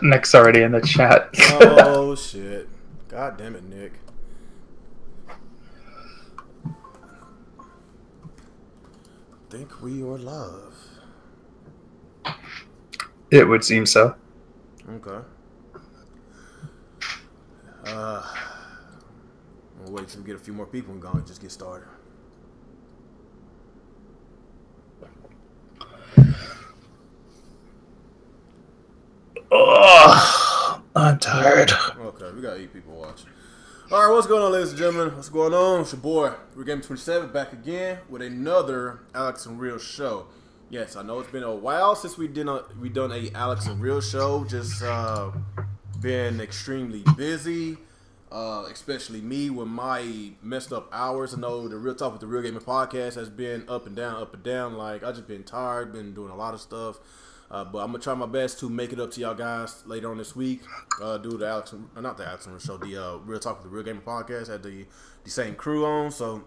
Nick's already in the chat. Oh shit! God damn it, Nick. Think we are live. It would seem so. Okay. We'll wait till we get a few more people and go and just get started. Oh, I'm tired. Okay, we got 8 people watching. Alright, what's going on, ladies and gentlemen? What's going on? It's your boy, RealGaming27, back again with another Alex and Real show. Yes, I know it's been a while since we done a Alex and Real show. Just been extremely busy, especially me with my messed up hours. I know the Real Talk with the Real Gaming podcast has been up and down, up and down. Like, I just been tired, been doing a lot of stuff. But I'm gonna try my best to make it up to y'all guys later on this week. Do the Alex, not the Alex and Real show, the Real Talk with the Real Gaming podcast. Had the same crew on, so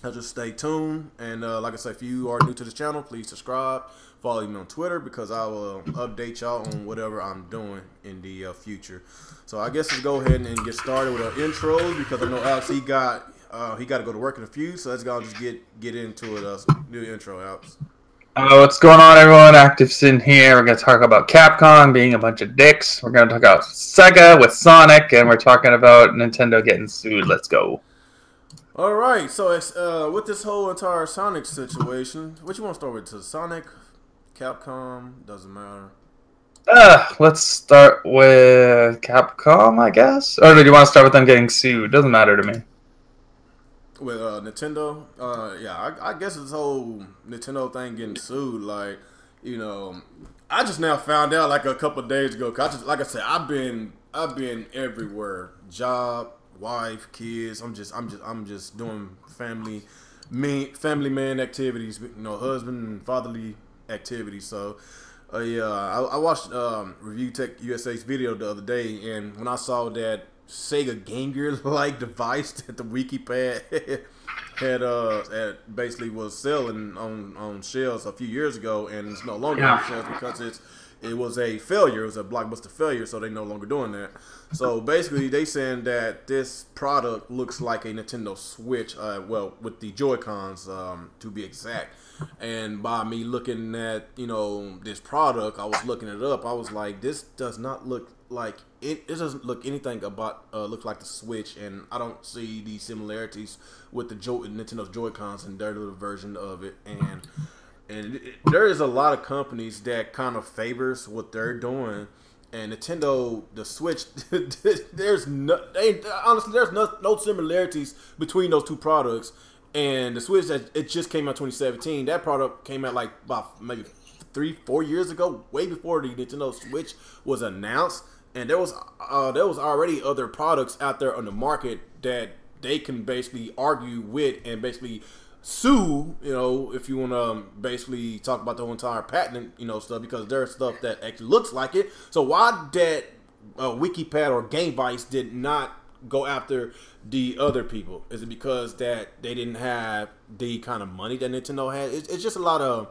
I'll just stay tuned. And like I said, if you are new to this channel, please subscribe. Follow me on Twitter because I will update y'all on whatever I'm doing in the future. So I guess let's go ahead and get started with our intros because I know Alex he got to go to work in a few. So let's go and just get into it. Do the intro, Alex. What's going on, everyone? Active's in here. We're going to talk about Capcom being a bunch of dicks. We're going to talk about Sega with Sonic, and we're talking about Nintendo getting sued. Let's go. All right. So with this whole entire Sonic situation, what you want to start with? So Sonic, Capcom, doesn't matter. Let's start with Capcom, I guess. Or do you want to start with them getting sued? Doesn't matter to me. With Nintendo, yeah, I guess this whole Nintendo thing getting sued, like, you know, I just now found out like a couple of days ago. Cause I just, like I said, I've been everywhere, job, wife, kids. I'm just doing family man activities, you know, husband and fatherly activities. So, yeah, I watched Review Tech USA's video the other day, and when I saw that Sega Game Gear-like device that the WikiPad had basically was selling on shelves a few years ago, and it's no longer on shelves because it was a failure. It was a blockbuster failure, so they're no longer doing that. So basically, they saying that this product looks like a Nintendo Switch, well, with the Joy-Cons to be exact. And by me looking at, you know, this product, I was looking it up. I was like, this does not look like it doesn't look anything about look like the Switch, and I don't see the similarities with the Nintendo's Joy-Cons and their little version of it. And there is a lot of companies that kind of favors what they're doing, and Nintendo, the Switch, honestly there's no similarities between those two products. And the Switch, it just came out 2017. That product came out like about maybe 3-4 years ago, way before the Nintendo Switch was announced. And there was already other products out there on the market that they can basically argue with and basically sue, you know, if you want to basically talk about the whole entire patent, you know, stuff, because there's stuff that actually looks like it. So why that WikiPad or GameVice did not go after the other people? Is it because that they didn't have the kind of money that Nintendo had? It's just a lot of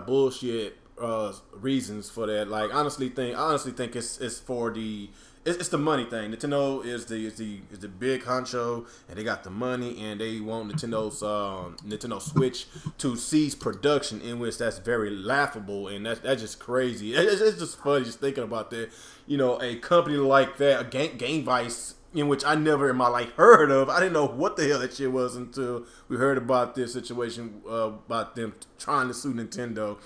bullshit reasons for that. Like, I honestly think it's for it's the money thing. Nintendo is the big honcho, and they got the money, and they want Nintendo Switch to cease production, in which that's very laughable, and that's just crazy. It's just funny just thinking about that. You know, a company like that, a GameVice, in which I never in my life heard of. I didn't know what the hell that shit was until we heard about this situation about them trying to sue Nintendo.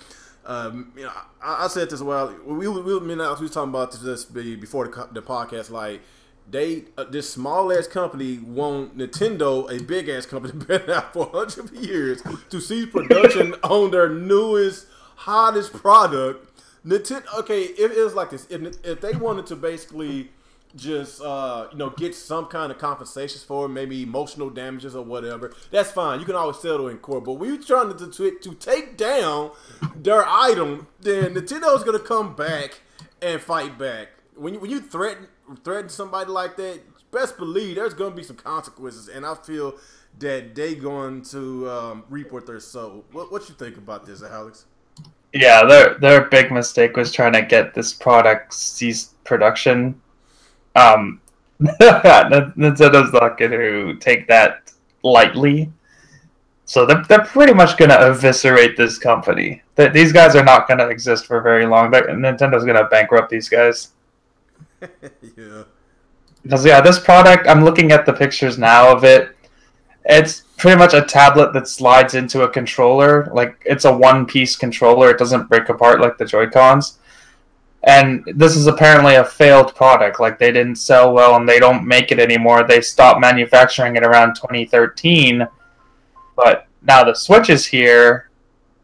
You know, I said this a while. We was talking about this before the podcast. Like, this small ass company want Nintendo, a big ass company, been out for 100 years, to cease production on their newest, hottest product. Nintendo. Okay, if it was like this, if they wanted to basically just you know, get some kind of compensations for it, maybe emotional damages or whatever, that's fine. You can always settle in court. But when you're trying to take down their item, then Nintendo's gonna come back and fight back. When you threaten somebody like that, best believe there's gonna be some consequences. And I feel that they going to reap what they're sow. What you think about this, Alex? Yeah, their big mistake was trying to get this product ceased production. Nintendo's not going to take that lightly. So they're pretty much going to eviscerate this company. These guys are not going to exist for very long. Nintendo's going to bankrupt these guys. Yeah. Because, yeah, this product, I'm looking at the pictures now of it. It's pretty much a tablet that slides into a controller. Like, it's a one-piece controller. It doesn't break apart like the Joy-Cons. And this is apparently a failed product. Like, they didn't sell well and they don't make it anymore. They stopped manufacturing it around 2013. But now the Switch is here,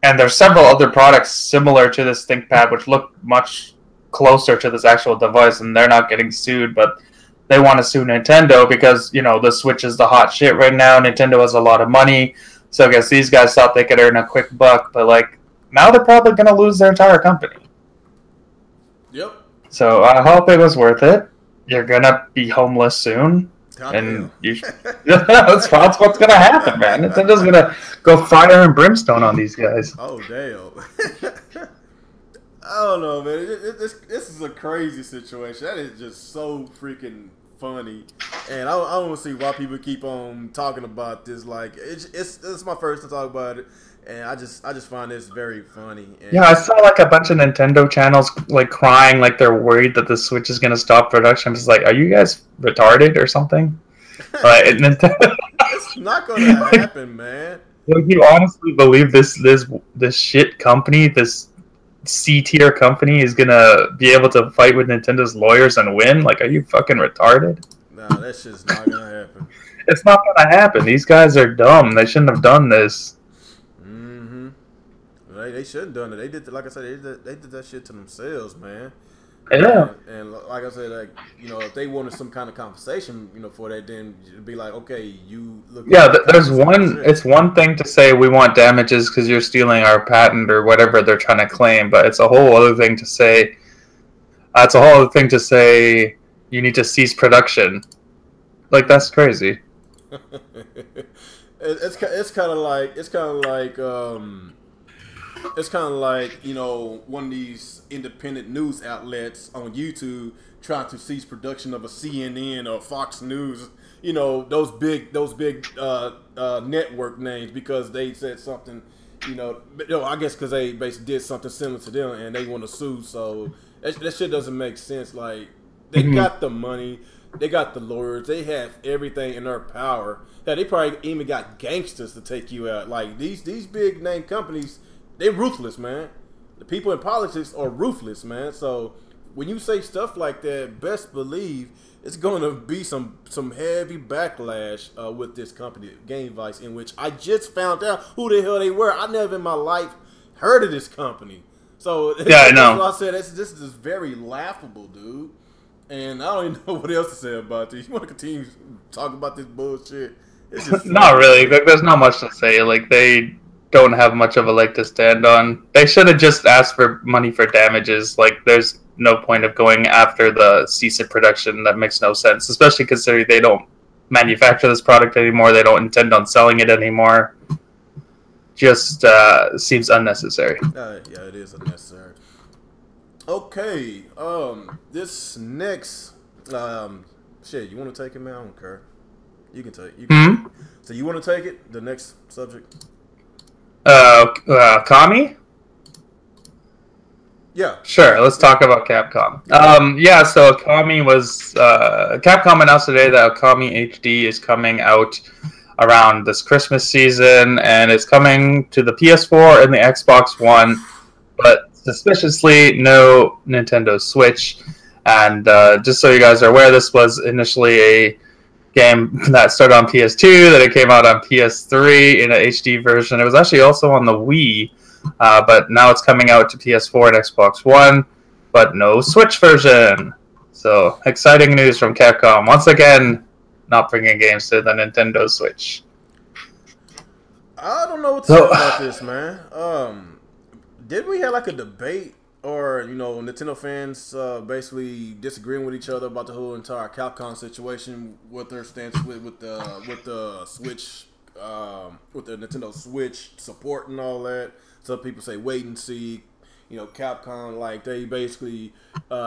and there's several other products similar to this ThinkPad which look much closer to this actual device, and they're not getting sued, but they want to sue Nintendo because, you know, the Switch is the hot shit right now. Nintendo has a lot of money, so I guess these guys thought they could earn a quick buck, but, like, now they're probably going to lose their entire company. Yep. So I hope it was worth it. You're going to be homeless soon. And that's what's going to happen, man. Nintendo's going to go fire and brimstone on these guys. Oh, damn. I don't know, man. This is a crazy situation. That is just so freaking funny, and I don't see why people keep on talking about this. Like, it's my first to talk about it, and I just find this very funny. And yeah, I saw like a bunch of Nintendo channels like crying, like they're worried that the Switch is going to stop production. It's like, are you guys retarded or something? It's not going to happen, man. Like, you honestly believe this shit company, this C-tier company, is gonna be able to fight with Nintendo's lawyers and win? Like, are you fucking retarded? Nah, that shit's not gonna happen. It's not gonna happen. These guys are dumb. They shouldn't have done this. Mm-hmm. They shouldn't have done it. They did, like I said, they did that shit to themselves, man. Yeah. And like I said, like, you know, if they wanted some kind of compensation, you know, for that, then it'd be like, okay, you look. Yeah, there's one. It's one thing to say we want damages because you're stealing our patent or whatever they're trying to claim, but it's a whole other thing to say. It's a whole other thing to say you need to cease production. Like, that's crazy. It's kind of like you know, one of these independent news outlets on YouTube trying to cease production of a CNN or Fox News, you know, those big network names because they said something, you know, I guess because they basically did something similar to them and they want to sue. So that shit doesn't make sense. Like, they got the money, they got the lawyers, they have everything in their power. Yeah, they probably even got gangsters to take you out. Like, these big name companies, they're ruthless, man. The people in politics are ruthless, man. So when you say stuff like that, best believe it's going to be some heavy backlash with this company, Game Vice, in which I just found out who the hell they were. I never in my life heard of this company. So yeah, I know. That's what I said. This is very laughable, dude. And I don't even know what else to say about this. You want to continue talking about this bullshit? It's just not really. There's not much to say. Like, they don't have much of a leg to stand on. They should have just asked for money for damages. Like, there's no point of going after the cease of production. That makes no sense, especially considering they don't manufacture this product anymore. They don't intend on selling it anymore. Just seems unnecessary. Yeah, it is unnecessary. Okay, this next, shit, you want to take it, man? I don't care. You can take it. So you want to take it? The next subject? Kami? Yeah. Sure, let's talk about Capcom. Yeah, so Kami was... Capcom announced today that Kami HD is coming out around this Christmas season, and it's coming to the PS4 and the Xbox One, but suspiciously no Nintendo Switch. And just so you guys are aware, this was initially a game that started on PS2, then it came out on PS3 in an HD version. It was actually also on the Wii, but now it's coming out to PS4 and Xbox One, but no Switch version. So, exciting news from Capcom. Once again, not bringing games to the Nintendo Switch. I don't know what to say about this, man. Did we have like a debate, or, you know, Nintendo fans basically disagreeing with each other about the whole entire Capcom situation, what their stance with the Switch, with the Nintendo Switch support and all that? Some people say wait and see. you know, Capcom, like they basically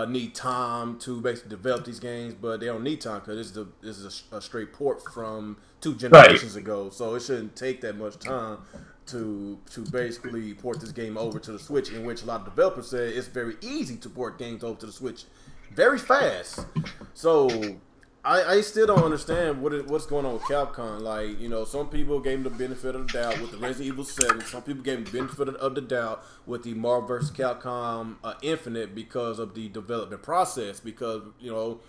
need time to basically develop these games, but they don't need time because this is a straight port from 2 generations ago, so it shouldn't take that much time to basically port this game over to the Switch, in which a lot of developers say it's very easy to port games over to the Switch very fast. So I still don't understand what's going on with Capcom. Like, you know, some people gave them the benefit of the doubt with the Resident Evil 7. Some people gave them the benefit of the doubt with the Marvel vs. Capcom Infinite because of the development process. Because, you know,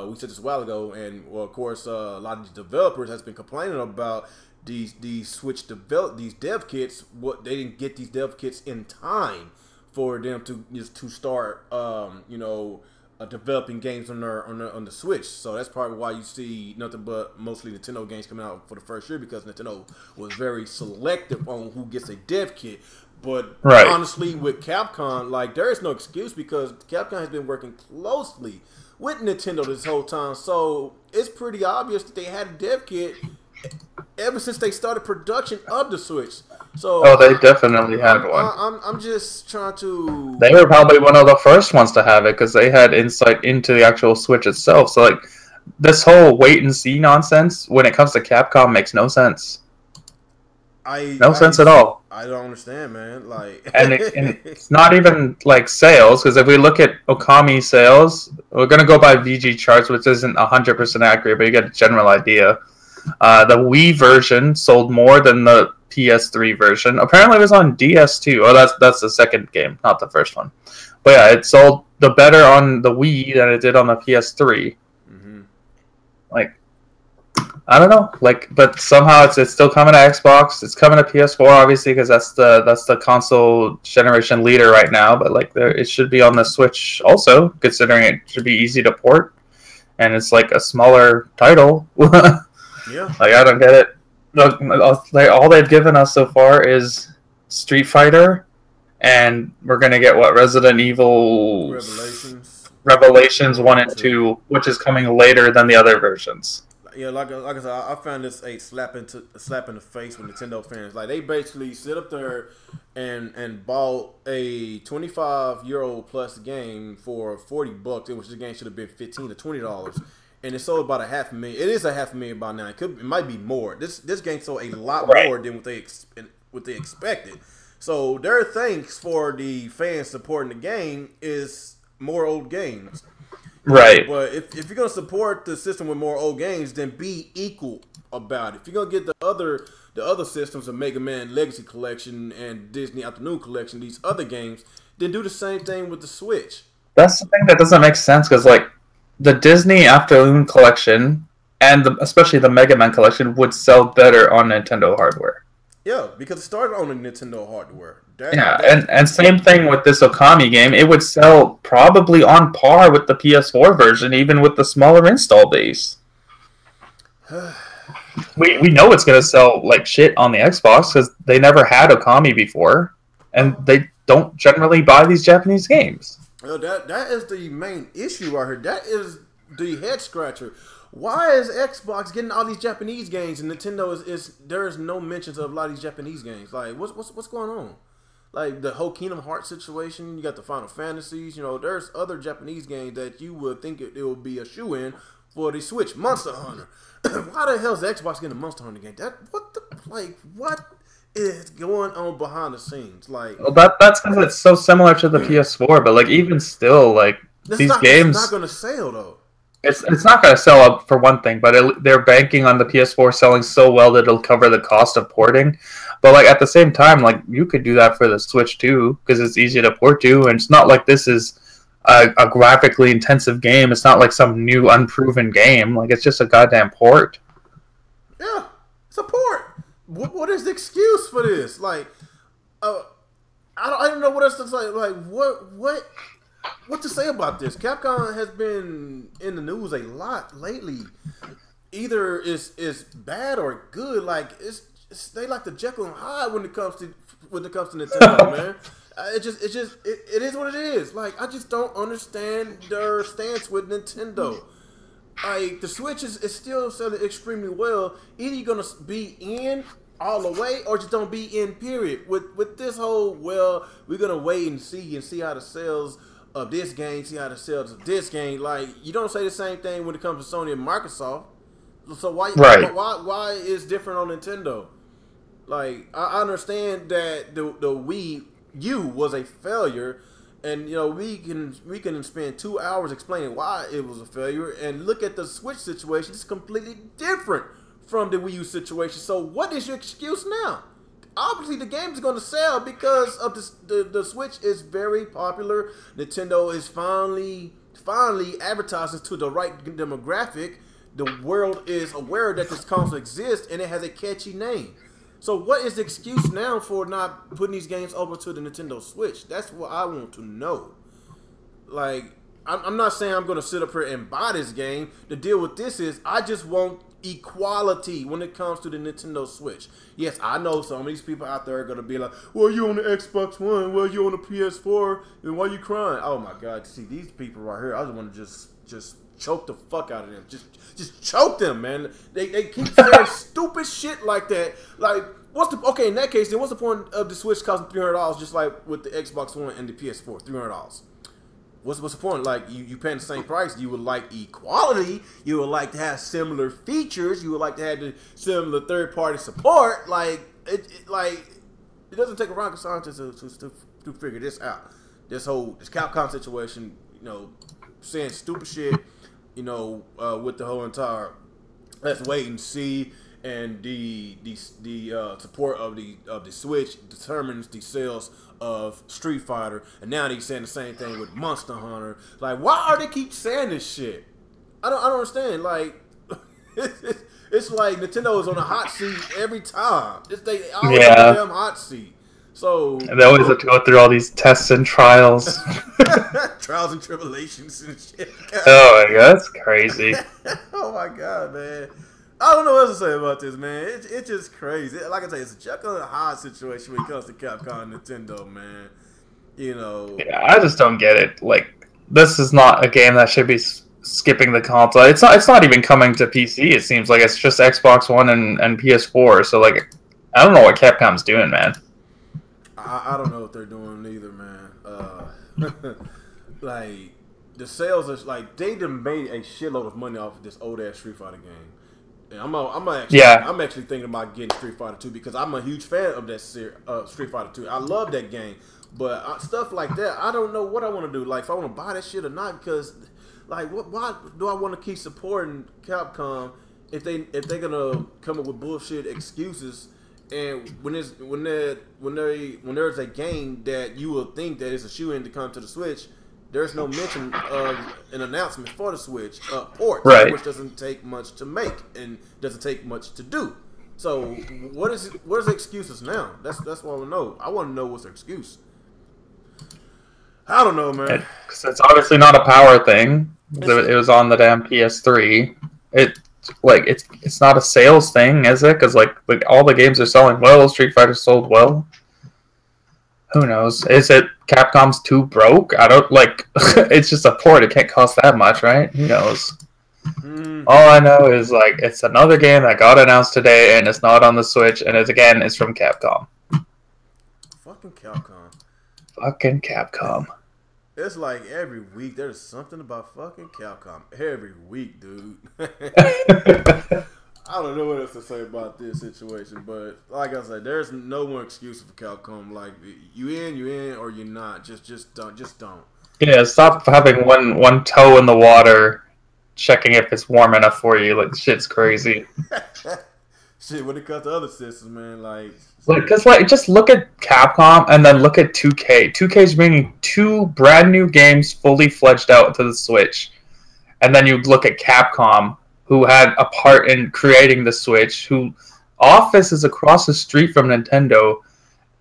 we said this a while ago, and well, of course, a lot of these developers has been complaining about these Switch dev kits. What they didn't get these dev kits in time for them to start, you know, developing games on the Switch. So that's probably why you see nothing but mostly Nintendo games coming out for the first year, because Nintendo was very selective on who gets a dev kit. But honestly, with Capcom, like, there is no excuse, because Capcom has been working closely with Nintendo this whole time. So it's pretty obvious that they had a dev kit ever since they started production of the Switch. So they definitely had one. I'm just trying to. They were probably one of the first ones to have it because they had insight into the actual Switch itself. So like, this whole wait and see nonsense when it comes to Capcom makes no sense. No sense at all. I don't understand, man. Like, and it's not even like sales, because if we look at Okami sales, we're gonna go by VG charts, which isn't 100% accurate, but you get a general idea. The Wii version sold more than the PS3 version. Apparently, it was on DS too. Oh, that's the second game, not the first one. But yeah, it sold the better on the Wii than it did on the PS3. Like, I don't know. Like, but somehow it's still coming to Xbox. It's coming to PS4, obviously, because that's the console generation leader right now. But like, it should be on the Switch also, considering it should be easy to port, and it's like a smaller title. Yeah. Like, I don't get it. Look, all they've given us so far is Street Fighter, and we're gonna get what, Resident Evil Revelations 1 and 2, which is coming later than the other versions. Yeah, like I said, I found this a slap in the face with Nintendo fans. Like, they basically sit up there and bought a 25-year-old plus game for $40, which the game should have been $15 to $20. And it sold about $500,000. It is $500,000 by now. It might be more. This game sold a lot more than what they expected. So their thanks for the fans supporting the game is more old games. Right. But if you're gonna support the system with more old games, then be equal about it. If you're gonna get the other systems of Mega Man Legacy Collection and Disney Afternoon Collection, these other games, then do the same thing with the Switch. That's the thing that doesn't make sense, because like, the Disney Afternoon Collection and especially the Mega Man Collection would sell better on Nintendo hardware. Yeah, because it started on the Nintendo hardware. And same thing with this Okami game. It would sell probably on par with the PS4 version, even with the smaller install base. We know it's going to sell like shit on the Xbox because they never had Okami before, and they don't generally buy these Japanese games. Well, that is the main issue right here. That is the head scratcher. Why is Xbox getting all these Japanese games and Nintendo is there is no mentions of a lot of these Japanese games? Like, what's going on? Like the whole Kingdom Hearts situation, you got the Final Fantasies. You know, there's other Japanese games that you would think it would be a shoe-in for the Switch. Monster Hunter. Why the hell is Xbox getting a Monster Hunter game? What is going on behind the scenes? Like, well, that's because it's so similar to the PS4. But like, even still, like, these games, it's not going to sell though. It's not going to sell up for one thing, but they're banking on the PS4 selling so well that it'll cover the cost of porting. But like, at the same time, like, you could do that for the Switch too, because it's easy to port to, and it's not like this is a graphically intensive game. It's not like some new unproven game. Like, it's just a goddamn port. Yeah, it's a port. What is the excuse for this? Like, I don't know what else to say. Like, what to say about this? Capcom has been in the news a lot lately. Either it's bad or good. Like, they like the Jekyll and Hyde when it comes to Nintendo, man. It is what it is. Like, I just don't understand their stance with Nintendo. Like, the Switch is still selling extremely well. Either you're gonna be in all the way, or just don't be in. Period. With this whole, well, we're gonna wait and see how the sales of this game, see how the sales of this game. Like, you don't say the same thing when it comes to Sony and Microsoft. So why is different on Nintendo? Like, I understand that the Wii U was a failure, and you know we can spend 2 hours explaining why it was a failure, and look at the Switch situation. It's completely different from the Wii U situation. So what is your excuse now? Obviously, the game is going to sell because of the Switch is very popular. Nintendo is finally advertising to the right demographic. The world is aware that this console exists, and it has a catchy name. So what is the excuse now for not putting these games over to the Nintendo Switch? That's what I want to know. Like, I'm not saying I'm going to sit up here and buy this game. The deal with this is I just want equality when it comes to the Nintendo Switch. Yes, I know some of these people out there are going to be like, well, you on the Xbox One, well, you on the PS4, and why you crying? Oh, my God. See, these people right here, I just want to just choke the fuck out of them. Just choke them, man. They keep saying stupid shit like that. Like, okay, in that case, then what's the point of the Switch costing $300 just like with the Xbox One and the PS4? $300. What's the point? Like, you paying the same price. You would like equality. You would like to have similar features. You would like to have the similar third-party support. Like, it doesn't take a rocket scientist to figure this out. This Capcom situation, you know, saying stupid shit, you know, with the whole entire let's wait and see, and the support of the Switch determines the sales of Street Fighter, and now they're saying the same thing with Monster Hunter. Like, why are they keep saying this shit? I don't understand. Like, it's like Nintendo is on a hot seat every time. They always on a damn hot seat. So and they always have to go through all these tests and trials. Trials and tribulations and shit. Oh my God, that's crazy. Oh my God, man. I don't know what to say about this, man. It's just crazy. Like I say, it's a Jekyll and Hyde situation when it comes to Capcom and Nintendo, man. You know. Yeah, I just don't get it. Like, this is not a game that should be skipping the console. It's not even coming to PC. It seems like it's just Xbox One and PS4. So like, I don't know what Capcom's doing, man. I don't know what they're doing either, man. Like, the sales are like they done made a shitload of money off of this old ass Street Fighter game. And I'm actually thinking about getting Street Fighter 2 because I'm a huge fan of that Street Fighter 2. I love that game, but stuff like that, I don't know what I want to do. Like, if I want to buy that shit or not, because like, why do I want to keep supporting Capcom if they're gonna come up with bullshit excuses? And when there's a game that you will think that is a shoe-in to come to the Switch, there's no mention of an announcement for the Switch port, right, which doesn't take much to make and doesn't take much to do. So what is the excuses now? That's what I want to know. I want to know what's the excuse. I don't know, man. Because it's obviously not a power thing. It was on the damn PS3. It's not a sales thing, is it? Because like all the games are selling well. Street Fighter sold well. Who knows? Is it Capcom's too broke? I don't like. It's just a port. It can't cost that much, right? Who knows? All I know is like it's another game that got announced today, and it's not on the Switch, and it's from Capcom. Fucking Capcom. Fucking Capcom. It's like every week there's something about fucking Capcom. Every week, dude. I don't know what else to say about this situation, but like I said, there's no more excuse for Capcom. Like, you in, or you're not. Just don't. Yeah, stop having one toe in the water, checking if it's warm enough for you. Like, shit's crazy. Shit, when it comes to other systems, man, just look at Capcom and then look at 2K. 2K's bringing 2 brand new games fully fledged out to the Switch, and then you look at Capcom, who had a part in creating the Switch, who office is across the street from Nintendo,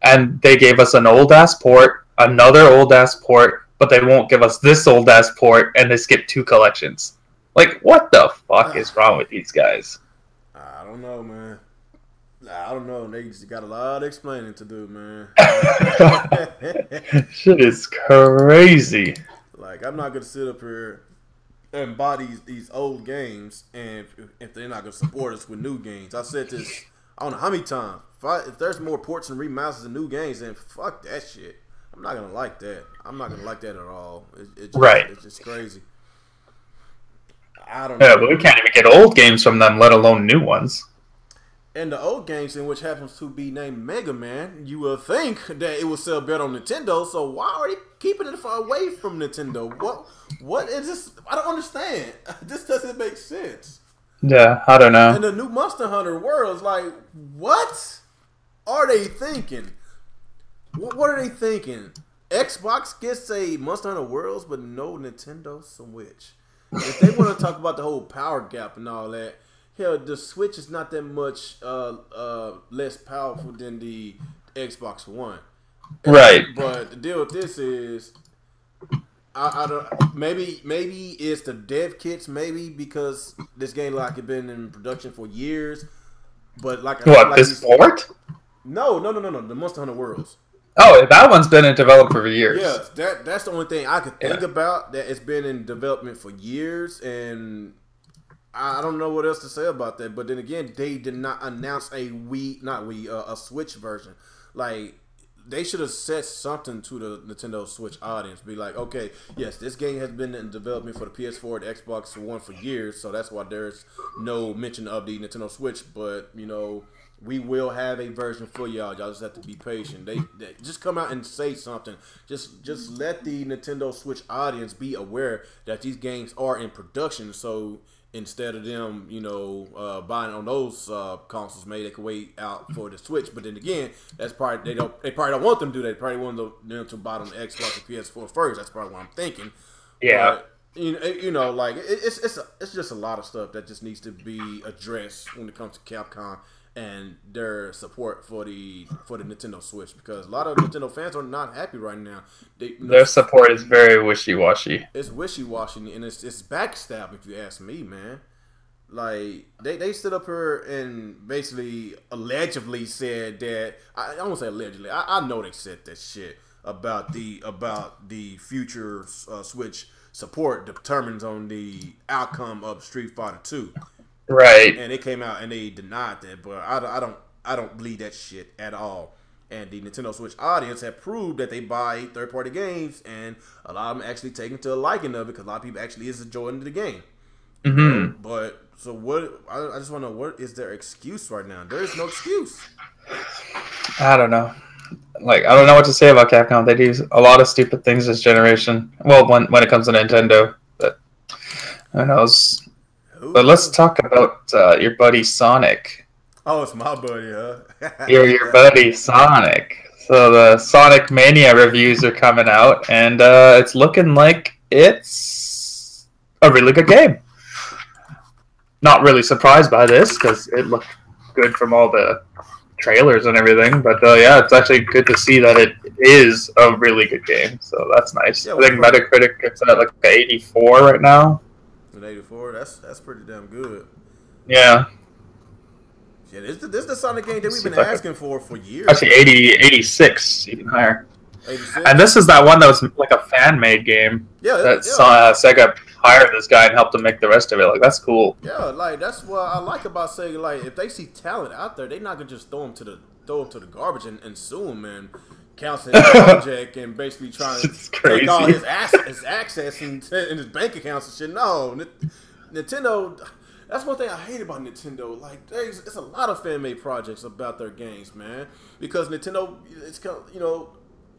and they gave us an old-ass port, another old-ass port, but they won't give us this old-ass port, and they skip 2 collections. Like, what the fuck is wrong with these guys? I don't know, man. I don't know. They just got a lot of explaining to do, man. Shit is crazy. Like, I'm not going to sit up here and buy these old games, and if they're not gonna support us with new games. I said this I don't know how many times. If there's more ports and remasters and new games, then fuck that shit. I'm not gonna like that. I'm not gonna like that at all. It's just crazy. I don't know. Yeah, but we can't even get old games from them, let alone new ones. And the old games, in which happens to be named Mega Man, you would think that it would sell better on Nintendo. So why are they keeping it far away from Nintendo? What is this? I don't understand. This doesn't make sense. Yeah, I don't know. And the new Monster Hunter Worlds, like, what are they thinking? What are they thinking? Xbox gets a Monster Hunter Worlds, but no Nintendo Switch. If they want to talk about the whole power gap and all that, hell, the Switch is not that much less powerful than the Xbox One. Right. But the deal with this is, I don't. Maybe it's the dev kits. Maybe because this game like it been in production for years. But like this port? No. The Monster Hunter Worlds. Oh, that one's been in development for years. Yes, that's the only thing I could think about, that it's been in development for years, and I don't know what else to say about that. But then again, they did not announce a Switch version. Like, they should have said something to the Nintendo Switch audience. Be like, okay, yes, this game has been in development for the PS4 and Xbox One for years, so that's why there's no mention of the Nintendo Switch. But, you know, we will have a version for y'all. Y'all just have to be patient. They just come out and say something. Just let the Nintendo Switch audience be aware that these games are in production. So instead of them, you know, buying on those consoles, maybe they could wait out for the Switch. But then again, that's probably they probably don't want them to do that. They probably want them to buy on the Xbox and PS4 first. That's probably what I'm thinking. Yeah. But, you know, like it's just a lot of stuff that just needs to be addressed when it comes to Capcom and their support for the Nintendo Switch, because a lot of Nintendo fans are not happy right now. Their support is very wishy-washy. It's wishy-washy, and it's backstabbing, if you ask me, man. Like, they stood up here and basically allegedly said that, I don't want to say allegedly, I know they said that shit about the future Switch support determines on the outcome of Street Fighter 2. Right. And they came out and they denied that, but I don't believe that shit at all. And the Nintendo Switch audience have proved that they buy third-party games, and a lot of them actually taking to a liking of it, because a lot of people actually is enjoying the game. Mm-hmm. But so what? I just want to know, what is their excuse right now? There is no excuse. I don't know. Like, I don't know what to say about Capcom. They do a lot of stupid things this generation. Well, when it comes to Nintendo, but who knows? But let's talk about your buddy Sonic. Oh, it's my buddy, huh? your buddy Sonic. So the Sonic Mania reviews are coming out, and it's looking like it's a really good game. Not really surprised by this, because it looked good from all the trailers and everything. But yeah, it's actually good to see that it is a really good game. So that's nice. Yeah, I think Metacritic is at like 84 right now. 84, that's pretty damn good. Yeah. Yeah, this is the Sonic game that we've been asking for years. Actually, 86, even higher. 86? And this is that one that was like a fan-made game. Yeah, that Sega hired this guy and helped him make the rest of it. Like, that's cool. Yeah, like, that's what I like about Sega. Like, if they see talent out there, they're not gonna just throw him to the garbage and sue him and cancel his project and basically trying to take all his access and his bank accounts and shit. No, Nintendo. That's one thing I hate about Nintendo. Like, it's a lot of fan-made projects about their games, man. Because Nintendo, it's kind of, you know,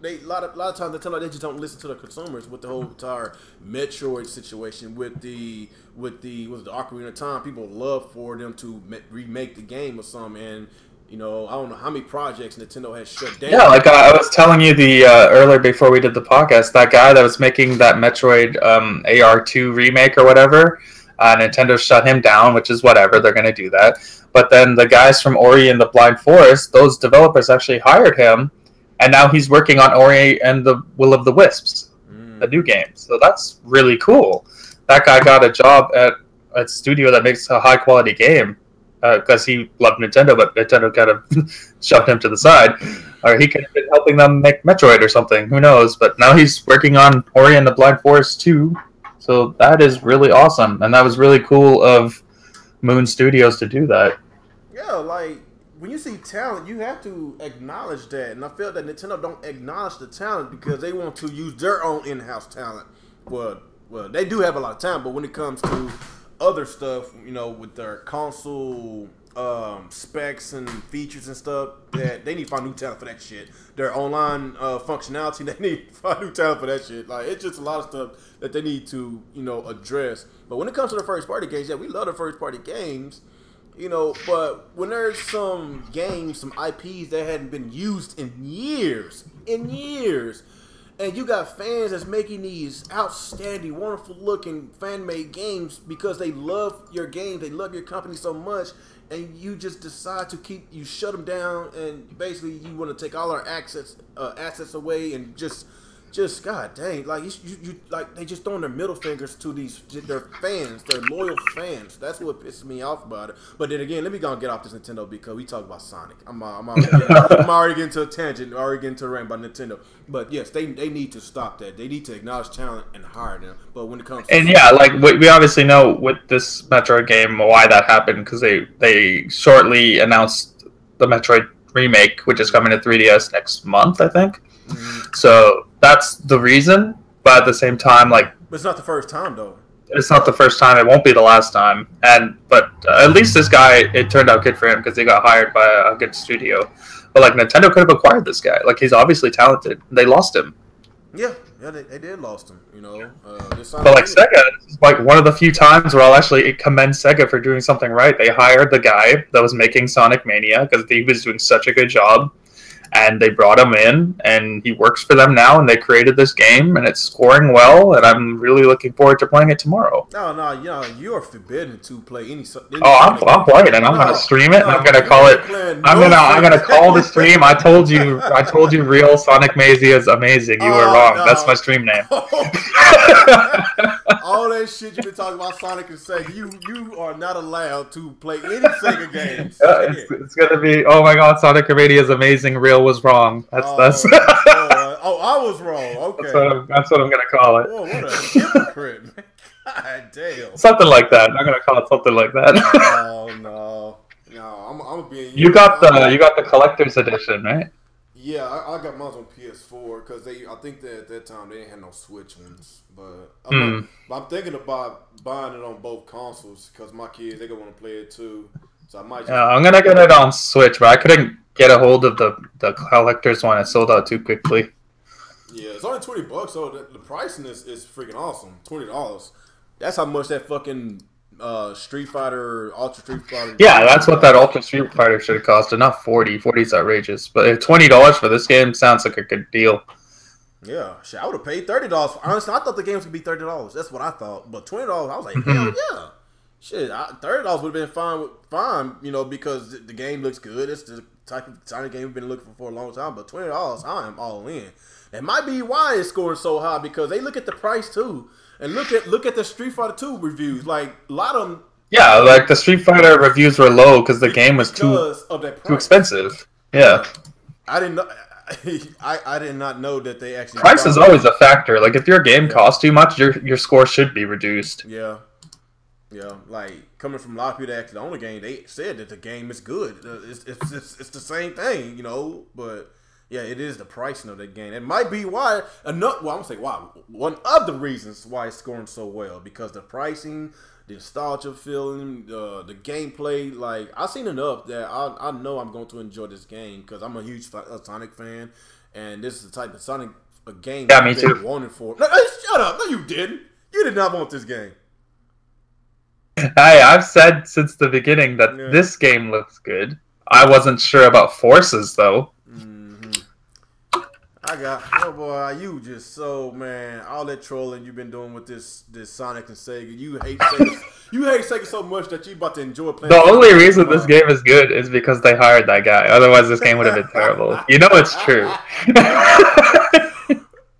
a lot of times Nintendo, they just don't listen to the consumers with the whole entire Metroid situation with the Ocarina of Time. People love for them to remake the game or something, and you know, I don't know how many projects Nintendo has shut down. Yeah, like I was telling you earlier before we did the podcast, that guy that was making that Metroid AR2 remake or whatever, Nintendo shut him down, which is whatever, they're going to do that. But then the guys from Ori and the Blind Forest, those developers actually hired him, and now he's working on Ori and the Will of the Wisps, the new game. So that's really cool. That guy got a job at a studio that makes a high-quality game. Because he loved Nintendo, but Nintendo kind of shoved him to the side. Or he could have been helping them make Metroid or something. Who knows? But now he's working on Ori and the Blind Forest 2. So that is really awesome. And that was really cool of Moon Studios to do that. Yeah, like, when you see talent, you have to acknowledge that, and I feel that Nintendo don't acknowledge the talent because they want to use their own in-house talent. Well, they do have a lot of talent, but when it comes to other stuff, you know, with their console specs and features and stuff, that they need to find new talent for that shit. Their online functionality, they need to find new talent for that shit. Like, it's just a lot of stuff that they need to, you know, address. But when it comes to the first party games, yeah, we love the first party games, you know, but when there's some games, some IPs that hadn't been used in years, and you got fans that's making these outstanding, wonderful looking fan-made games because they love your game, they love your company so much, and you just decide to you shut them down, and basically you want to take all our assets away, and just god dang, like you like they just throwing their middle fingers to their fans, their loyal fans. That's what pisses me off about it. But then again, let me go and get off this Nintendo because we talk about Sonic. I'm already getting to a tangent, already getting to a rant about Nintendo. But yes, they need to stop that. They need to acknowledge talent and hire them. But when it comes to like we obviously know with this Metroid game why that happened, because they shortly announced the Metroid remake, which is coming to 3DS next month, I think. So that's the reason, but at the same time, like, but it's not the first time though. It's not the first time. It won't be the last time. But at least this guy, it turned out good for him because he got hired by a good studio. But like, Nintendo could have acquired this guy. Like, he's obviously talented. They lost him. Yeah, they did lost him. You know, but like Sega, it's like one of the few times where I'll actually commend Sega for doing something right. They hired the guy that was making Sonic Mania because he was doing such a good job. And they brought him in, and he works for them now, and they created this game, and it's scoring well, and I'm really looking forward to playing it tomorrow. No, you know, you are forbidden to play any I'm playing it. I'm gonna stream it, and I'm gonna call it. I'm gonna call the stream. I told you, real Sonic Mania is amazing. You were wrong. No. That's my stream name. All that shit you've been talking about Sonic and Sega, you are not allowed to play any Sega games. It's gonna be, oh my god, Sonic Mania is amazing. Real was wrong. That's I was wrong. Okay, that's what I'm gonna call it. Whoa, what a hypocrite, man. God damn. Something like that. I'm gonna call it something like that. No. I'm being. You got the collector's edition, right? Yeah, I got mine on PS4 because I think that at that time they didn't have no Switch ones. But I'm thinking about buying it on both consoles because my kids, they're gonna want to play it too. So I might. I'm gonna get it on Switch, but I couldn't get a hold of the collector's one. It sold out too quickly. Yeah, it's only $20, so the pricing is freaking awesome. $20. That's how much that fucking Street Fighter, Ultra Street Fighter. Yeah, that's what that Ultra Street Fighter should have cost. Enough 40. 40 is outrageous, but $20 for this game sounds like a good deal. Yeah, shit, I would have paid $30. Honestly, I thought the game was gonna be $30. That's what I thought. But $20, I was like, hell yeah. Shit, $30 would have been fine, you know, because the game looks good. It's the type of Sonic game we've been looking for a long time. But $20, I am all in. It might be why it's scoring so high because they look at the price too, and look at the Street Fighter 2 reviews. Like a lot of them. Yeah, like the Street Fighter reviews were low because the game was too expensive. Yeah, I didn't know. I did not know that they actually. Price is always a factor. Like if your game costs too much, your score should be reduced. Yeah. Yeah, like coming from a lot of people that actually own the game, they said that the game is good. It's the same thing, you know. But yeah, it is the pricing of that game. It might be why. I'm gonna say why. One of the reasons why it's scoring so well because the pricing, the nostalgia feeling, the gameplay. Like I've seen enough that I know I'm going to enjoy this game because I'm a huge Sonic fan, and this is the type of Sonic game I've been wanting for. No, shut up! No, you didn't. You did not want this game. I've said since the beginning that this game looks good. I wasn't sure about Forces though. Oh boy, you just man, all that trolling you've been doing with this Sonic and Sega. You hate Sega so much that you about to enjoy playing. The only reason this game is good is because they hired that guy. Otherwise, this game would have been terrible. You know it's true.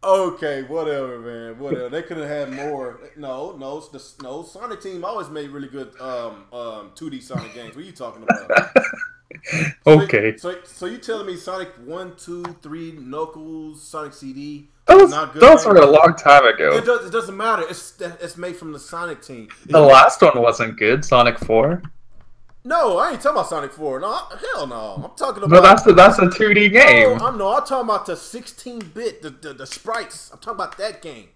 Okay, whatever, man. Whatever. They could have had more. No. Sonic team always made really good 2D Sonic games. What are you talking about? Okay. So you telling me Sonic 1, 2, 3, Knuckles, Sonic CD? Those were a long time ago. It doesn't matter. It's made from the Sonic team. The last one wasn't good. Sonic 4. No, I ain't talking about Sonic 4. No, hell no. I'm talking But about. that's a 2D game. I'm talking about the 16-bit, the sprites. I'm talking about that game.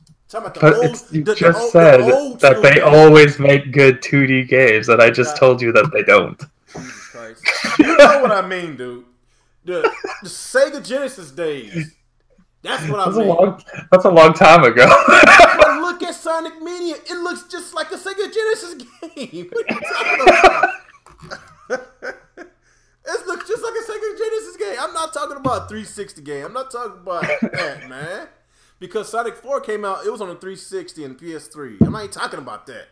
I'm talking about the old. You The just the said old that they game. always make good 2D games, and I just told you that they don't. Jesus Christ. You know what I mean, dude. The Sega Genesis days. That's what I mean. That's a long time ago. But look at Sonic Mania. It looks just like a Sega Genesis game. What are you talking about? It looks just like a Sega Genesis game. I'm not talking about a 360 game. I'm not talking about that, man. Because Sonic 4 came out, it was on the 360 and PS3. I'm not even talking about that.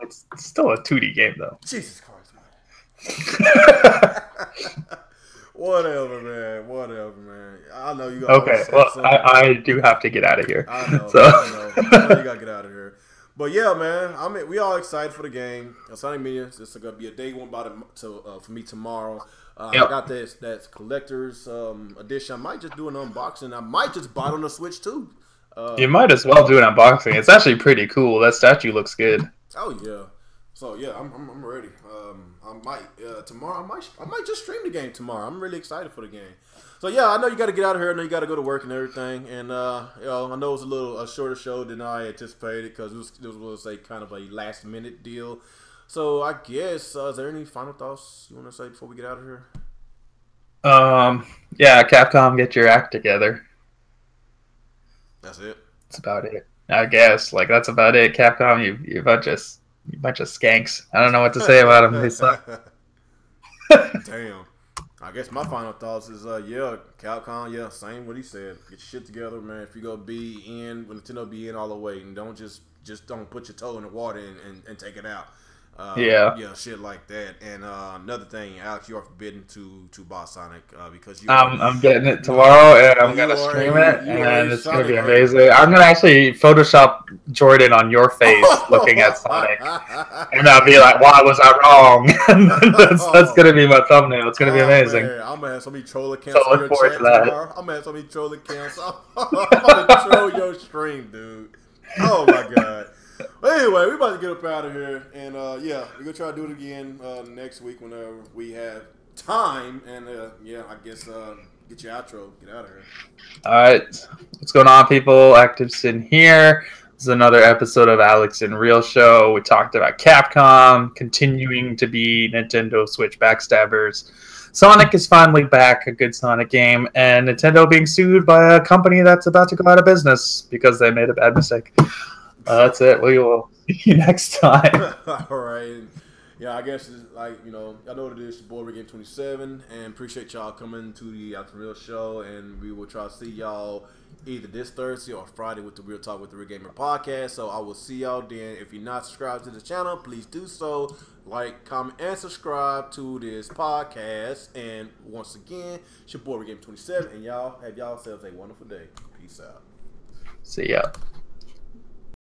It's still a 2D game, though. Jesus Christ, man. Whatever, man. I know you got okay, well, I do have to get out of here. I know, so. I know you gotta get out of here. But yeah, man, we all excited for the game. Sonic Mania, this is gonna be a day one for me tomorrow. Yep. I got that collector's edition. I might just do an unboxing. I might just buy it on the Switch too. You might as well do an unboxing. It's actually pretty cool. That statue looks good. Oh yeah. So yeah, I'm ready. I might tomorrow. I might just stream the game tomorrow. I'm really excited for the game. So yeah, I know you got to get out of here. I know you got to go to work and everything. And I know it was a shorter show than I anticipated because it was a kind of a last minute deal. So I guess is there any final thoughts you want to say before we get out of here? Yeah, Capcom, get your act together. That's it. That's about it. I guess that's about it. Capcom, you bunch of skanks. I don't know what to say about them. They suck. Damn. I guess my final thoughts is Capcom, same what he said. Get your shit together, man. If you go be in, when Nintendo be in all the way, and don't just don't put your toe in the water and take it out. Shit like that. And another thing, Alex, you are forbidden to buy Sonic because I'm getting it tomorrow, and I'm gonna stream it, and it's gonna be amazing. I'm gonna actually Photoshop Jordan on your face looking at Sonic, and I'll be like, "Why was I wrong?" that's gonna be my thumbnail. It's gonna be amazing. Man. I'm gonna have somebody troll accounts on your chat tomorrow. I'm gonna have somebody troll accounts. I'm gonna troll your stream, dude. Oh my god. But anyway, we're about to get up out of here, and we're gonna try to do it again next week whenever we have time. And I guess get your outro, get out of here. All right, what's going on, people? ActivesIN here. This is another episode of Alex and Real Show. We talked about Capcom continuing to be Nintendo Switch backstabbers. Sonic is finally back, a good Sonic game, and Nintendo being sued by a company that's about to go out of business because they made a bad mistake. That's it. We will see you next time. All right. Yeah, I guess it's I know what it is. Your boy Rick Game 27, and appreciate y'all coming to the Alex and Real Show, and we will try to see y'all either this Thursday or Friday with the Real Talk with the Real Gamer podcast. So I will see y'all then. If you're not subscribed to the channel, please do so. Like, comment, and subscribe to this podcast. And once again, it's your boy Rick Game 27, and y'all have yourselves a wonderful day. Peace out. See ya.